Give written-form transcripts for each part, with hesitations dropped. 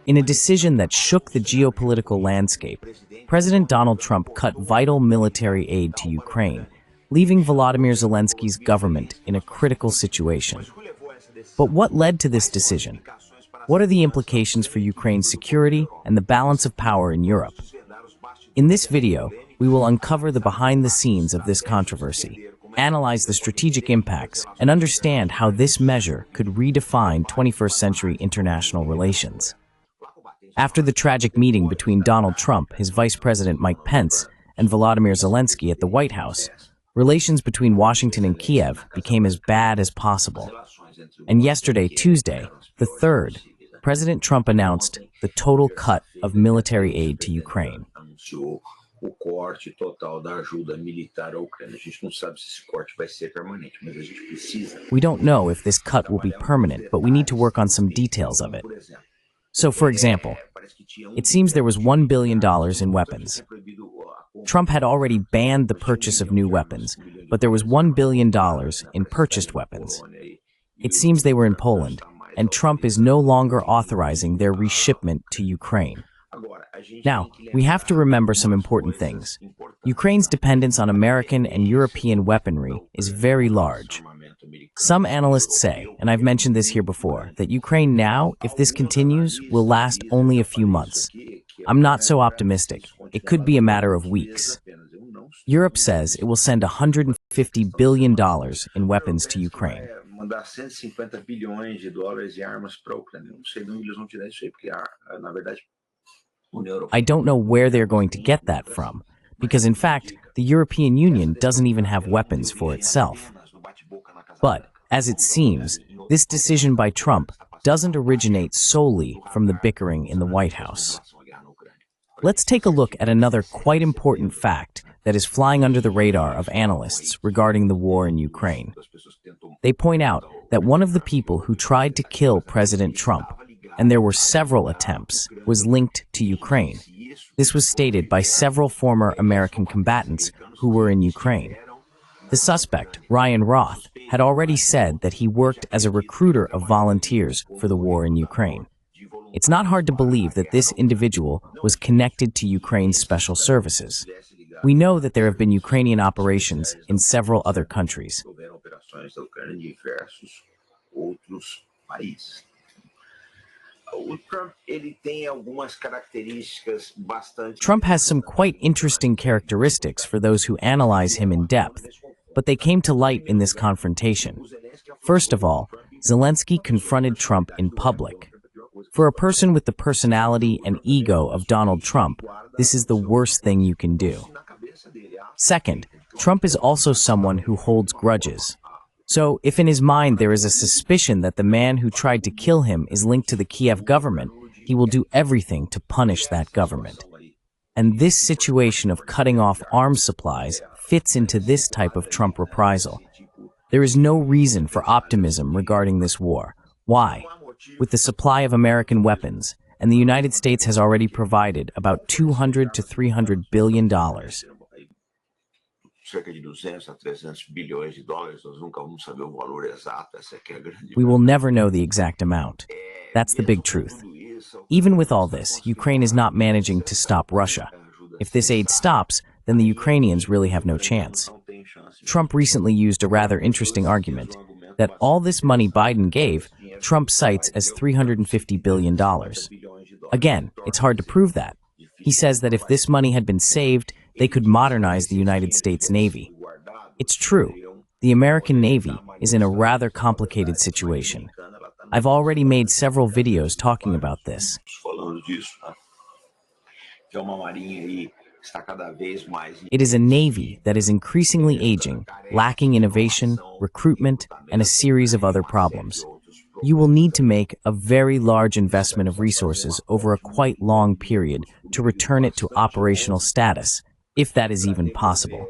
In a decision that shook the geopolitical landscape, President Donald Trump cut vital military aid to Ukraine, leaving Volodymyr Zelensky's government in a critical situation. But what led to this decision? What are the implications for Ukraine's security and the balance of power in Europe? In this video, we will uncover the behind-the-scenes of this controversy, analyze the strategic impacts, and understand how this measure could redefine 21st-century international relations. After the tragic meeting between Donald Trump, his Vice President Mike Pence, and Volodymyr Zelensky at the White House, relations between Washington and Kiev became as bad as possible. And yesterday, Tuesday, the 3rd, President Trump announced the total cut of military aid to Ukraine. We don't know if this cut will be permanent, but we need to work on some details of it. So, for example, it seems there was $1 billion in weapons. Trump had already banned the purchase of new weapons, but there was $1 billion in purchased weapons. It seems they were in Poland, and Trump is no longer authorizing their reshipment to Ukraine. Now, we have to remember some important things. Ukraine's dependence on American and European weaponry is very large. Some analysts say, and I've mentioned this here before, that Ukraine now, if this continues, will last only a few months. I'm not so optimistic. It could be a matter of weeks. Europe says it will send $150 billion in weapons to Ukraine. I don't know where they're going to get that from, because in fact, the European Union doesn't even have weapons for itself. But, as it seems, this decision by Trump doesn't originate solely from the bickering in the White House. Let's take a look at another quite important fact that is flying under the radar of analysts regarding the war in Ukraine. They point out that one of the people who tried to kill President Trump, and there were several attempts, was linked to Ukraine. This was stated by several former American combatants who were in Ukraine. The suspect, Ryan Roth, had already said that he worked as a recruiter of volunteers for the war in Ukraine. It's not hard to believe that this individual was connected to Ukraine's special services. We know that there have been Ukrainian operations in several other countries. Trump has some quite interesting characteristics for those who analyze him in depth, but they came to light in this confrontation. First of all, Zelensky confronted Trump in public. For a person with the personality and ego of Donald Trump, this is the worst thing you can do. Second, Trump is also someone who holds grudges. So, if in his mind there is a suspicion that the man who tried to kill him is linked to the Kiev government, he will do everything to punish that government. And this situation of cutting off arms supplies fits into this type of Trump reprisal. There is no reason for optimism regarding this war. Why? With the supply of American weapons, and the United States has already provided about $200 to $300 billion. We will never know the exact amount. That's the big truth. Even with all this, Ukraine is not managing to stop Russia. If this aid stops, then the Ukrainians really have no chance. Trump recently used a rather interesting argument that all this money Biden gave, Trump cites as $350 billion. Again, it's hard to prove that. He says that if this money had been saved, they could modernize the United States Navy. It's true. The American Navy is in a rather complicated situation. I've already made several videos talking about this. It is a Navy that is increasingly aging, lacking innovation, recruitment, and a series of other problems. You will need to make a very large investment of resources over a quite long period to return it to operational status, if that is even possible.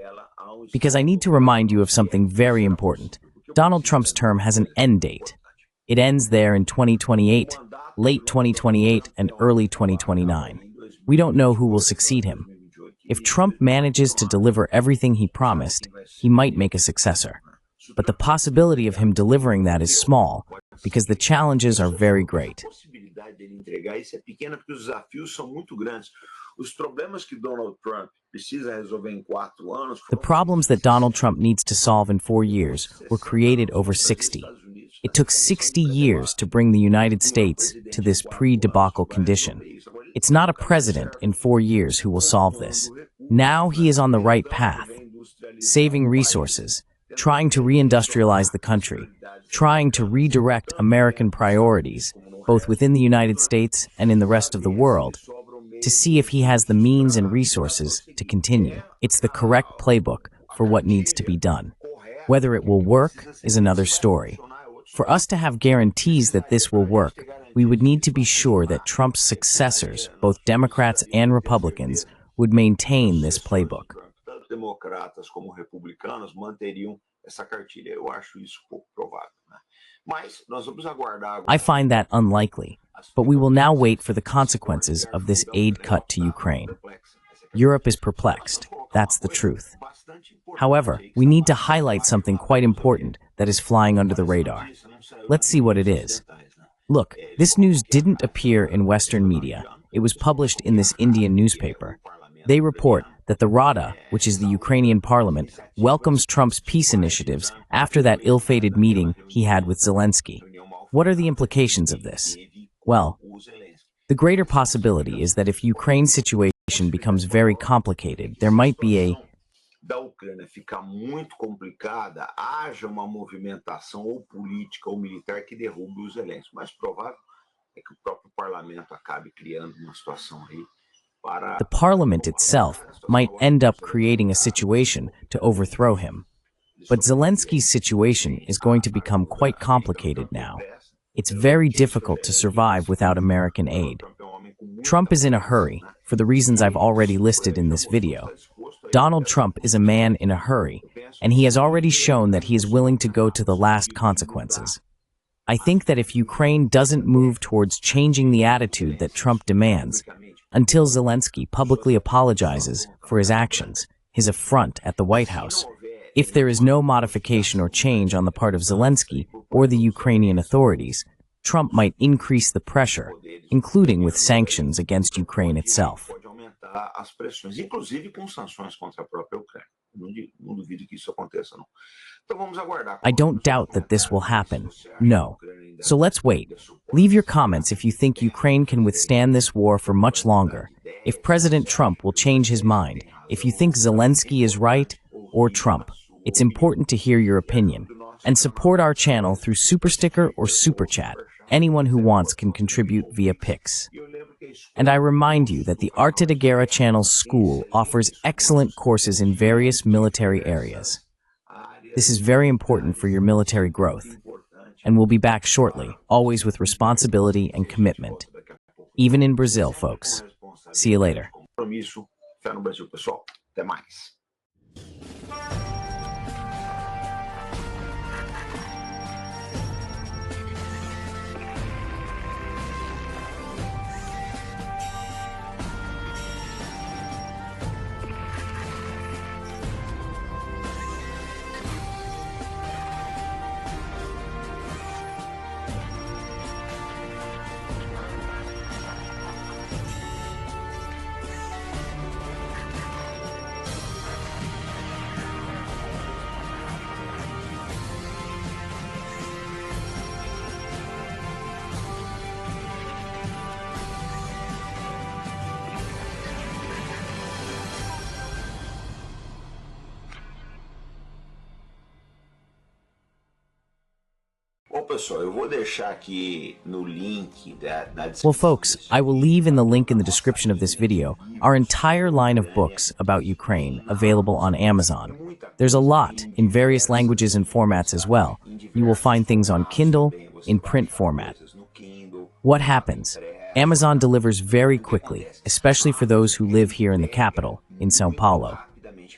Because I need to remind you of something very important. Donald Trump's term has an end date. It ends there in 2028, late 2028, and early 2029. We don't know who will succeed him. If Trump manages to deliver everything he promised, he might make a successor. But the possibility of him delivering that is small, because the challenges are very great. probabilidade dele entregar isso é pequena porque os desafios são muito grandes. Os problemas que Donald Trump precisa resolver em 4 anos. The problems that Donald Trump needs to solve in 4 years were created over 60. It took 60 years to bring the United States to this pre-debacle condition. It's not a president in 4 years who will solve this. Now he is on the right path, saving resources, trying to reindustrialize the country, trying to redirect American priorities, both within the United States and in the rest of the world, to see if he has the means and resources to continue. It's the correct playbook for what needs to be done. Whether it will work is another story. For us to have guarantees that this will work, we would need to be sure that Trump's successors, both Democrats and Republicans, would maintain this playbook. Tanto democratas como republicanos manteriam essa cartilha. Eu acho isso pouco provável, né? Mas nós vamos aguardar. I find that unlikely, but we will now wait for the consequences of this aid cut to Ukraine. Europe is perplexed. That's the truth. However, we need to highlight something quite important that is flying under the radar. Let's see what it is. Look, this news didn't appear in Western media. It was published in this Indian newspaper. They report that the Rada, which is the Ukrainian parliament, welcomes Trump's peace initiatives after that ill-fated meeting he had with Zelensky. What are the implications of this? Well, the greater possibility is that if Ukraine's situation becomes very complicated, there might be a da Ucrânia ficar muito complicada, haja uma movimentação ou política ou militar que derrube o Zelensky. O mais provável é que o próprio parlamento acabe criando uma situação aí. The parliament itself might end up creating a situation to overthrow him. But Zelensky's situation is going to become quite complicated now. It's very difficult to survive without American aid. Trump is in a hurry, for the reasons I've already listed in this video. Donald Trump is a man in a hurry, and he has already shown that he is willing to go to the last consequences. I think that if Ukraine doesn't move towards changing the attitude that Trump demands, until Zelensky publicly apologizes for his actions, his affront at the White House, if there is no modification or change on the part of Zelensky or the Ukrainian authorities, Trump might increase the pressure, including with sanctions against Ukraine itself. As pressões, inclusive com sanções contra a própria Ucrânia. Não duvido que isso aconteça, não. Então vamos aguardar. I don't doubt that this will happen. No. So let's wait. Leave your comments if you think Ukraine can withstand this war for much longer, if President Trump will change his mind, if you think Zelensky is right or Trump. It's important to hear your opinion. And support our channel through Super Sticker or Super Chat. Anyone who wants can contribute via Pix. And I remind you that the Arte da Guerra channel's school offers excellent courses in various military areas. This is very important for your military growth. And we'll be back shortly, always with responsibility and commitment. Even in Brazil, folks. See you later. Fé no Brasil, pessoal. Até mais. Well, folks, I will leave in the link in the description of this video our entire line of books about Ukraine available on Amazon. There's a lot in various languages and formats as well. You will find things on Kindle, in print format. What happens? Amazon delivers very quickly, especially for those who live here in the capital, in São Paulo.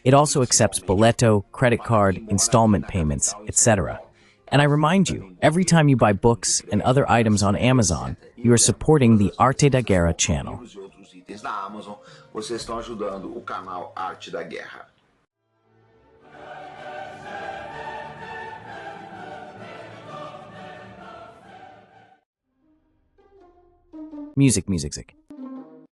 It also accepts boleto, credit card, installment payments, etc. And I remind you, every time you buy books and other items on Amazon, you are supporting the Arte da Guerra channel. Vocês estão ajudando o canal Arte da Guerra. Music, music, music.